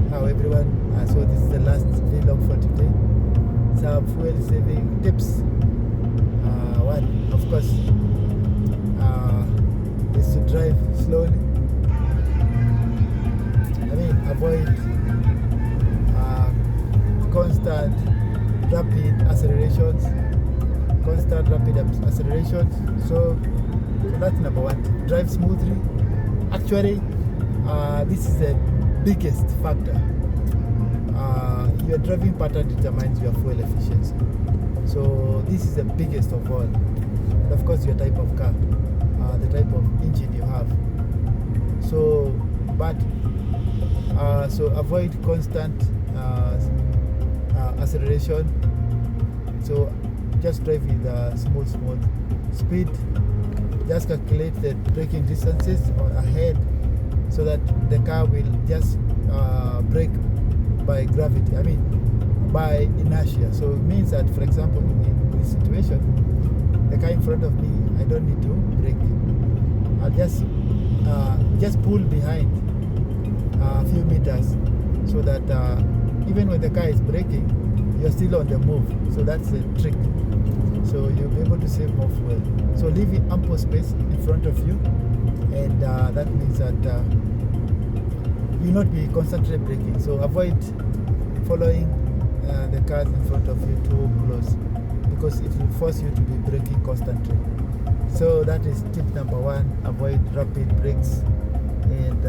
How everyone? So this is the last vlog for today. Some fuel saving tips. One, of course, is to drive slowly. I mean, avoid constant rapid accelerations. So that's number one. Drive smoothly. Actually, this is the biggest factor. Your driving pattern determines your fuel efficiency. So this is the biggest of all. And of course, your type of car, the type of engine you have. So, so avoid constant acceleration. So just drive with smooth speed. Just calculate the braking distances ahead, so that the car will just brake by gravity. I mean, by inertia. So it means that, for example, in this situation, the car in front of me, I don't need to brake. I'll just pull behind a few meters, so that even when the car is braking, you're still on the move. So that's the trick. So you'll be able to save more fuel. So leave ample space in front of you, and that means that you'll not be constantly braking. So avoid following the cars in front of you too close, because it will force you to be braking constantly. So that is tip number one: avoid rapid brakes. And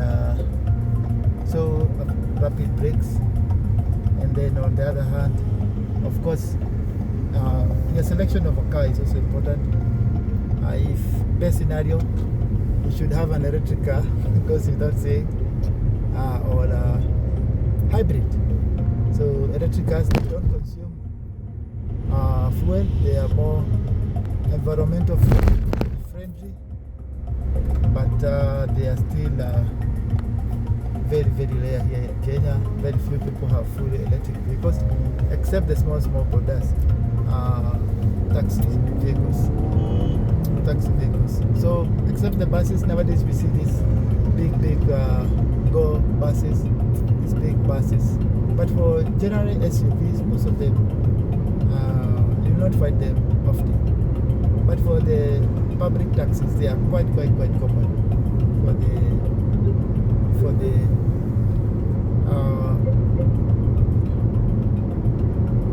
rapid brakes. And then on the other hand, of course, your selection of a car is also important. If best scenario, you should have an electric car, because without saying, or a hybrid. So electric cars, they don't consume fuel. They are more environmental friendly, but they are still very rare here in Kenya. Very few people have fully electric vehicles, except the small bodas, taxi vehicles. So except the buses, nowadays we see these big go buses, these big buses. But for general SUVs, most of them you will not find them often. But for the public taxis, they are quite common. For the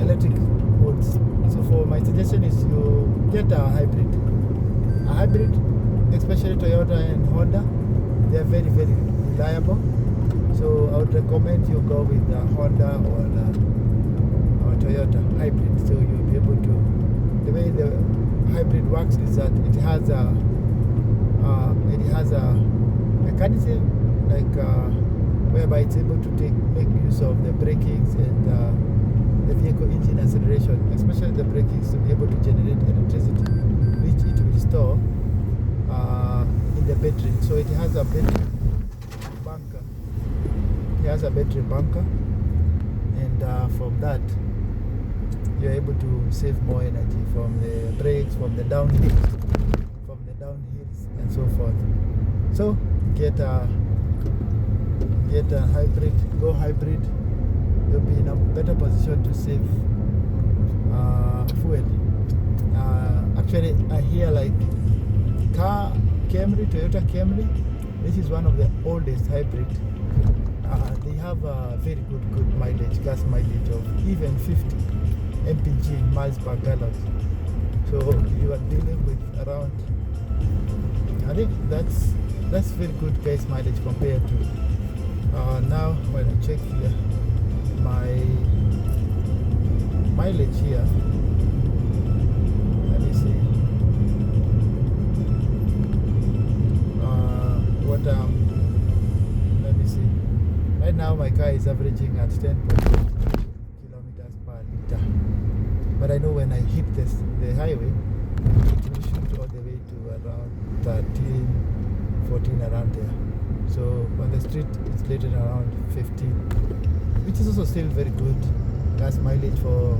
electric modes. So for my suggestion is you get a hybrid, especially Toyota and Honda. They are very reliable. So I would recommend you go with Honda or Toyota hybrid. So you'll be able to. The way the hybrid works is that it has a mechanism whereby it's able to make use of the brakings and the vehicle engine acceleration, especially the brakings, to be able to generate electricity, which it will store in the battery. So it has a battery bunker. And from that, you're able to save more energy from the brakes, from the downhills, and so forth. So get a hybrid, go hybrid. You'll be in a better position to save fuel. Actually, I hear Toyota Camry, which is one of the oldest hybrid. They have a very good mileage, gas mileage of even 50 mpg, miles per gallon. So you are dealing with around, I think that's very good gas mileage compared to now when I check here my mileage here. Let me see let me see. Right now my car is averaging at 10 kilometers per liter, but I know when I hit the highway, it will shoot all the way to around 13, 14, around there. So on the street it's rated around 15, which is also still very good gas mileage for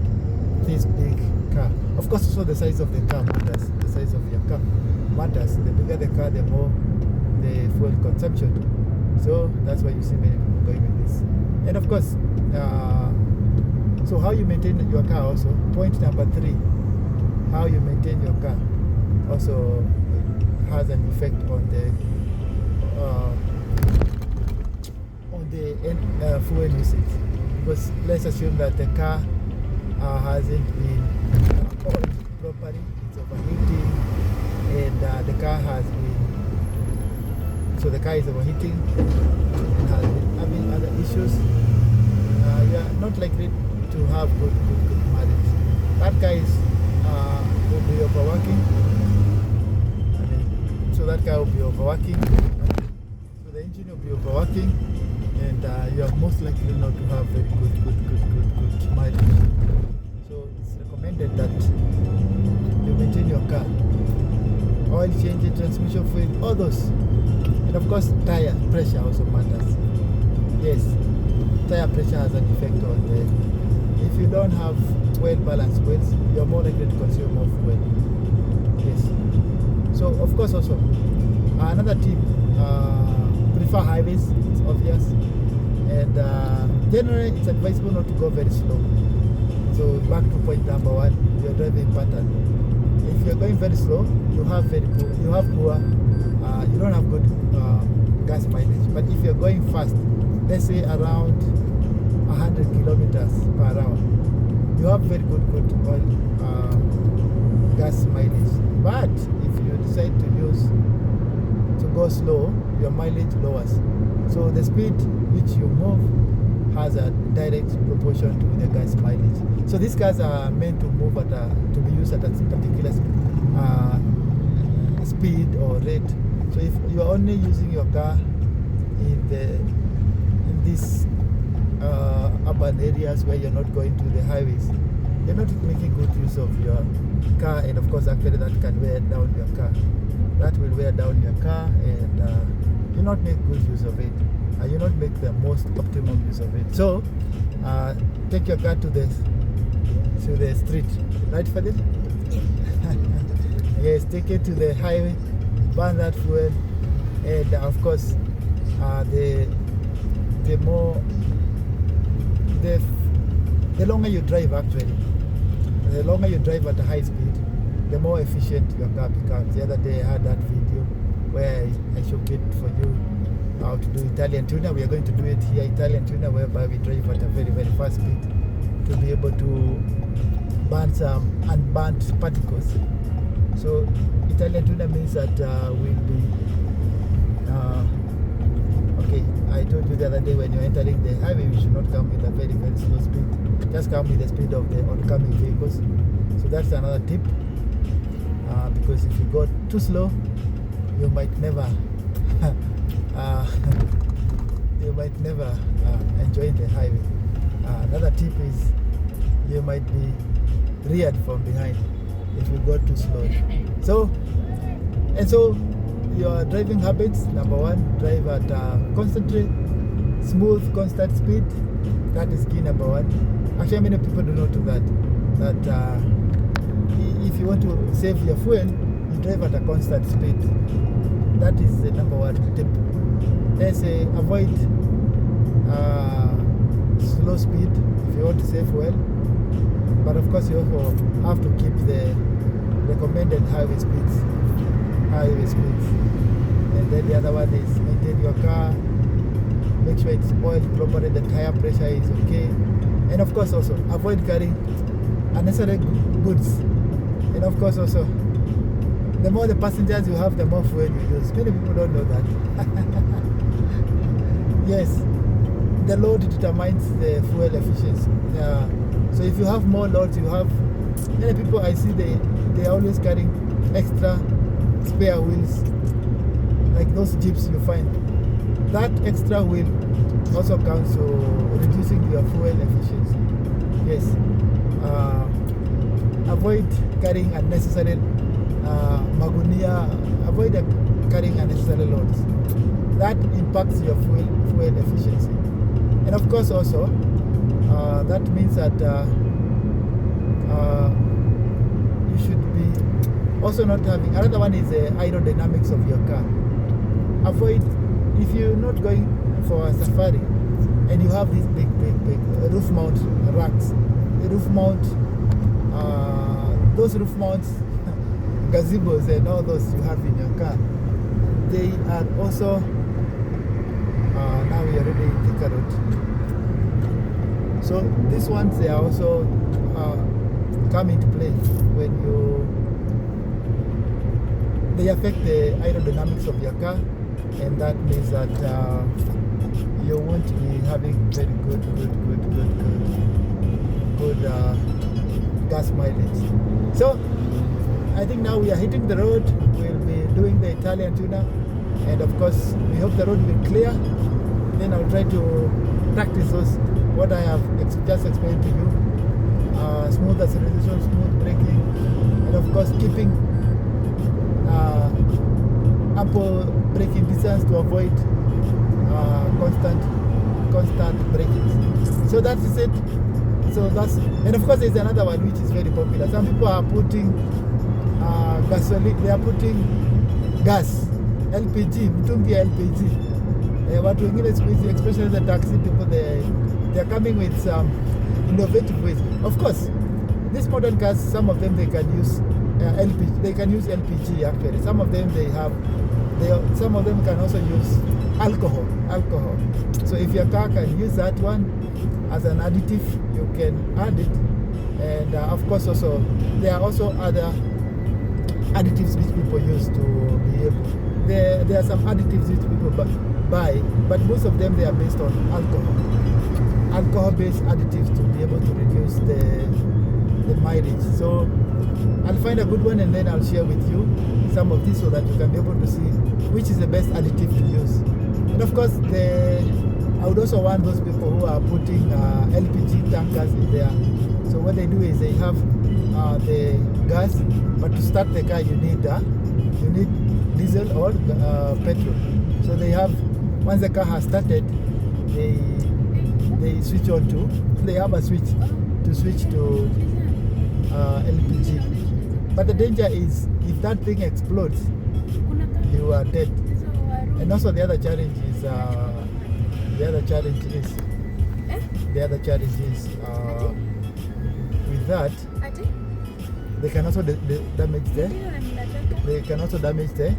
this big car. Of course, also the size of the car matters. The size of your car matters. The bigger the car, the more the fuel consumption. So that's why you see many people going with this And of course, so how you maintain your car also. Point number 3, how you maintain your car also has an effect on the fuel usage. Because let's assume that the car hasn't been oiled properly, it's overheating, and the car has been, so the car is overheating and has been having other issues. You are not likely to have good mileage. That car is will be overworking. So that car will be overworking. So the engine will be overworking, and you are most likely not to have very good mileage. So it's recommended that you maintain your car. Oil change, transmission fluid, all those. And of course, tire pressure also matters. Yes, tire pressure has an effect on the. If you don't have well-balanced wheels, you're more likely to consume more fuel. Yes. So of course also, another tip, prefer highways, it's obvious. And generally it's advisable not to go very slow. So back to point number 1, your driving pattern. If you're going very slow, you have poor, you don't have good gas mileage. But if you're going fast, let's say around 100 kilometers per hour, you have very good oil gas mileage. But if you decide to go slow, your mileage lowers. So the speed which you move has a direct proportion to the gas mileage. So these cars are meant to move to be used at a particular speed or rate. So if you are only using your car in these urban areas where you're not going to the highways, you're not making good use of your car, and of course actually that can wear down your car. That will wear down your car, and you not make good use of it, and you not make the most optimum use of it. So take your car to the street, right, Fadil? Yes, take it to the highway, burn that fuel, and of course the longer you drive, actually, the longer you drive at a high speed, the more efficient your car becomes. The other day I had that video where I showed it for you how to do Italian tuner. We are going to do it here, Italian tuner, whereby we drive at a very fast speed to be able to burn some unburnt particles. So Italian tuner means that we'll be okay, I told you the other day, when you're entering the highway, you should not come with a very slow speed. Just come with the speed of the oncoming vehicles. So that's another tip, because if you go too slow, you might never enjoy the highway. Another tip is you might be reared from behind if you go too slow. So your driving habits, number 1, drive at constantly smooth, constant speed. That is key, number 1. Actually, many people do not do that. If you want to save your fuel, you drive at a constant speed. That is the number 1 tip. Let's say avoid slow speed if you want to save fuel. But of course, you also have to keep the recommended highway speeds. And then the other one is maintain your car, make sure it's oiled properly, the tire pressure is okay, and of course also avoid carrying unnecessary goods. And of course also, the more the passengers you have, the more fuel you use. Many people don't know that. Yes, the load determines the fuel efficiency. So if you have more loads, you have many people I see they are always carrying extra spare wheels, like those jeeps you find. That extra wheel also counts to reducing your fuel efficiency. Yes. Avoid carrying unnecessary magunia. Avoid carrying unnecessary loads. That impacts your fuel efficiency. And of course also, that means that you should be also not having. Another one is the aerodynamics of your car. Avoid, if you're not going for a safari, and you have these big roof mount racks. The roof mount, those roof mounts, gazebos and all those you have in your car, they are also, now we are already in Thika Road. So these ones, they are also come into play when they affect the aerodynamics of your car, and that means that you won't be having very good gas mileage. So I think now we are hitting the road. We'll be doing the Italian tuner, and of course we hope the road will be clear. Then I'll try to practice those what I have just explained to you. Smooth acceleration, smooth braking, and of course keeping ample braking distance to avoid constant braking. So that is it. So that's, and of course there's another one which is very popular. Some people are putting gasoline, they are putting gas, LPG, mtungi ya LPG. Watu wengine siku hizi, especially the taxi people, they are coming with some innovative ways. Of course, these modern cars, some of them they can use LPG. They can use LPG actually. Some of them some of them can also use alcohol. So if your car can use that one as an additive, you can add it. And of course, also there are also other additives which people use to be able. There are some additives which people buy, but most of them they are based on alcohol-based additives to be able to reduce the mileage. So I'll find a good one and then I'll share with you some of these so that you can be able to see which is the best additive to use. And of course, I would also want those people who are putting LPG tankers in there. So what they do is they have the gas, but to start the car you need diesel or petrol. So they have, once the car has started, they switch on to, they have a switch to switch to LPG. But the danger is if that thing explodes, you are dead. And also the other challenge is with that, they can also damage the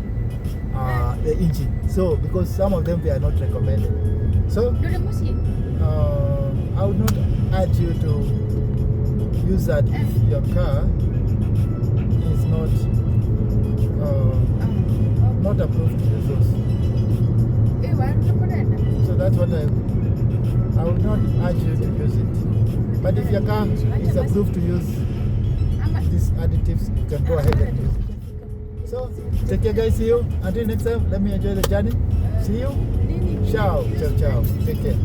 engine. So because some of them they are not recommended. So I would not urge you to use that if your car is not approved to use those. So that's what I would not urge you to use it. But if your car is approved to use these additives, you can go ahead and use it. So take care guys, see you until next time. Let me enjoy the journey. See you. Ciao. Take care.